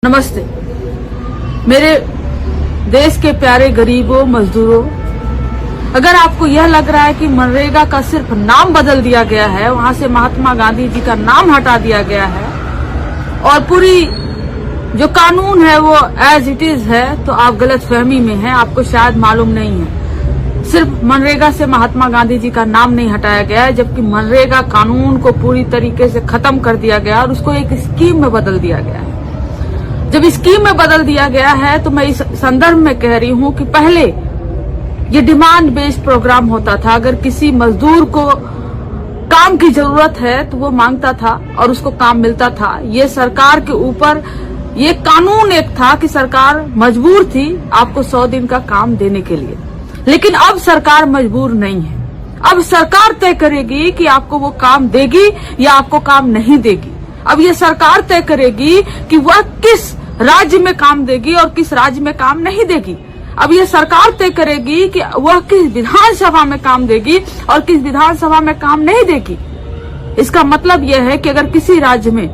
नमस्ते मेरे देश के प्यारे गरीबों, मजदूरों। अगर आपको यह लग रहा है कि मनरेगा का सिर्फ नाम बदल दिया गया है, वहां से महात्मा गांधी जी का नाम हटा दिया गया है और पूरी जो कानून है वो एज इट इज है, तो आप गलतफहमी में हैं। आपको शायद मालूम नहीं है, सिर्फ मनरेगा से महात्मा गांधी जी का नाम नहीं हटाया गया है, जबकि मनरेगा कानून को पूरी तरीके से खत्म कर दिया गया और उसको एक स्कीम में बदल दिया गया है। जब स्कीम में बदल दिया गया है तो मैं इस संदर्भ में कह रही हूं कि पहले ये डिमांड बेस्ड प्रोग्राम होता था। अगर किसी मजदूर को काम की जरूरत है तो वो मांगता था और उसको काम मिलता था। ये सरकार के ऊपर ये कानून एक था कि सरकार मजबूर थी आपको 100 दिन का काम देने के लिए, लेकिन अब सरकार मजबूर नहीं है। अब सरकार तय करेगी कि आपको वो काम देगी या आपको काम नहीं देगी। अब ये सरकार तय करेगी कि वह किस राज्य में काम देगी और किस राज्य में काम नहीं देगी। अब ये सरकार तय करेगी कि वह किस विधानसभा में काम देगी और किस विधानसभा में काम नहीं देगी। इसका मतलब यह है कि अगर किसी राज्य में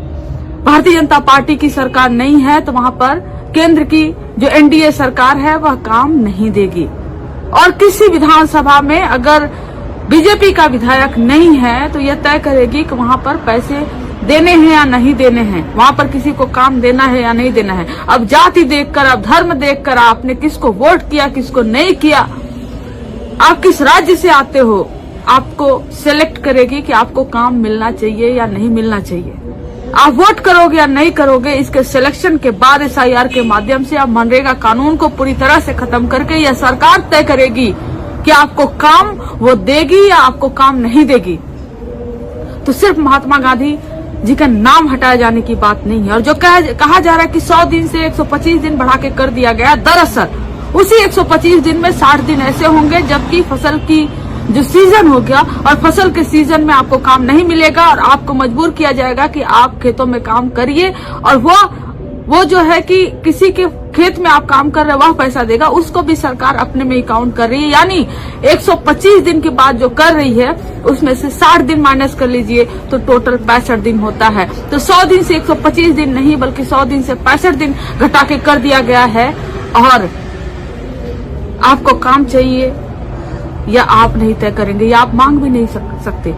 भारतीय जनता पार्टी की सरकार नहीं है तो वहां पर केंद्र की जो एनडीए सरकार है वह काम नहीं देगी। और किसी विधानसभा में अगर बीजेपी का विधायक नहीं है तो यह तय करेगी कि वहां पर पैसे देने हैं या नहीं देने हैं, वहां पर किसी को काम देना है या नहीं देना है। अब जाति देखकर, अब धर्म देखकर, आपने किसको वोट किया किसको नहीं किया, आप किस राज्य से आते हो, आपको सिलेक्ट करेगी कि आपको काम मिलना चाहिए या नहीं मिलना चाहिए। आप वोट करोगे या नहीं करोगे, इसके सिलेक्शन के बाद एसआईआर के माध्यम से आप मनरेगा कानून को पूरी तरह से खत्म करके यह सरकार तय करेगी कि आपको काम वो देगी या आपको काम नहीं देगी। तो सिर्फ महात्मा गांधी जी का नाम हटाए जाने की बात नहीं है। और जो कहा जा रहा है कि 100 दिन से 125 दिन बढ़ा के कर दिया गया, दरअसल उसी 125 दिन में 60 दिन ऐसे होंगे जबकि फसल की जो सीजन हो गया और फसल के सीजन में आपको काम नहीं मिलेगा और आपको मजबूर किया जाएगा कि आप खेतों में काम करिए और वो जो है कि किसी के खेत में आप काम कर रहे हैं वह पैसा देगा, उसको भी सरकार अपने में ही काउंट कर रही है। यानी 125 दिन के बाद जो कर रही है उसमें से 60 दिन माइनस कर लीजिए तो टोटल 65 दिन होता है। तो 100 दिन से 125 दिन नहीं बल्कि 100 दिन से 65 दिन घटा के कर दिया गया है। और आपको काम चाहिए या आप नहीं तय करेंगे या आप मांग भी नहीं सकते,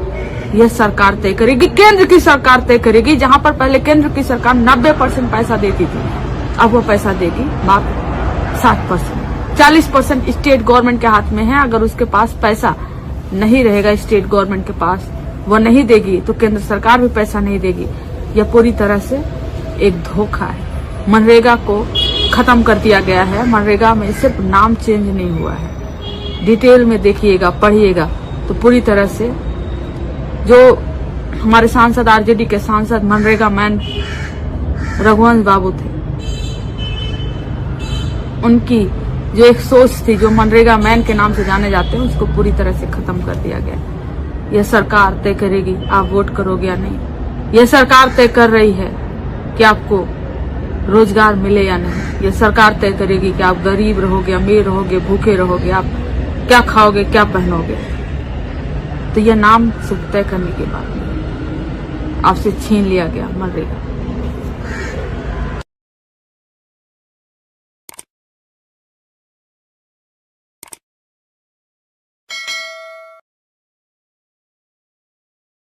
यह सरकार तय करेगी, केंद्र की सरकार तय करेगी। जहां पर पहले केंद्र की सरकार 90% पैसा देती थी, अब वो पैसा देगी मात्र 60%। 40% स्टेट गवर्नमेंट के हाथ में है। अगर उसके पास पैसा नहीं रहेगा, स्टेट गवर्नमेंट के पास वो नहीं देगी तो केंद्र सरकार भी पैसा नहीं देगी। यह पूरी तरह से एक धोखा है। मनरेगा को खत्म कर दिया गया है। मनरेगा में सिर्फ नाम चेंज नहीं हुआ है, डिटेल में देखिएगा, पढ़िएगा तो पूरी तरह से जो हमारे सांसद आरजेडी के सांसद मनरेगा मैन रघुवंश बाबू थे, उनकी जो एक सोच थी, जो मनरेगा मैन के नाम से जाने जाते हैं, उसको पूरी तरह से खत्म कर दिया गया। यह सरकार तय करेगी आप वोट करोगे या नहीं। यह सरकार तय कर रही है कि आपको रोजगार मिले या नहीं। यह सरकार तय करेगी कि आप गरीब रहोगे, अमीर रहोगे, भूखे रहोगे, आप क्या खाओगे, क्या पहनोगे। तो यह नाम सिर्फ तय करने के बाद आपसे छीन लिया गया मनरेगा।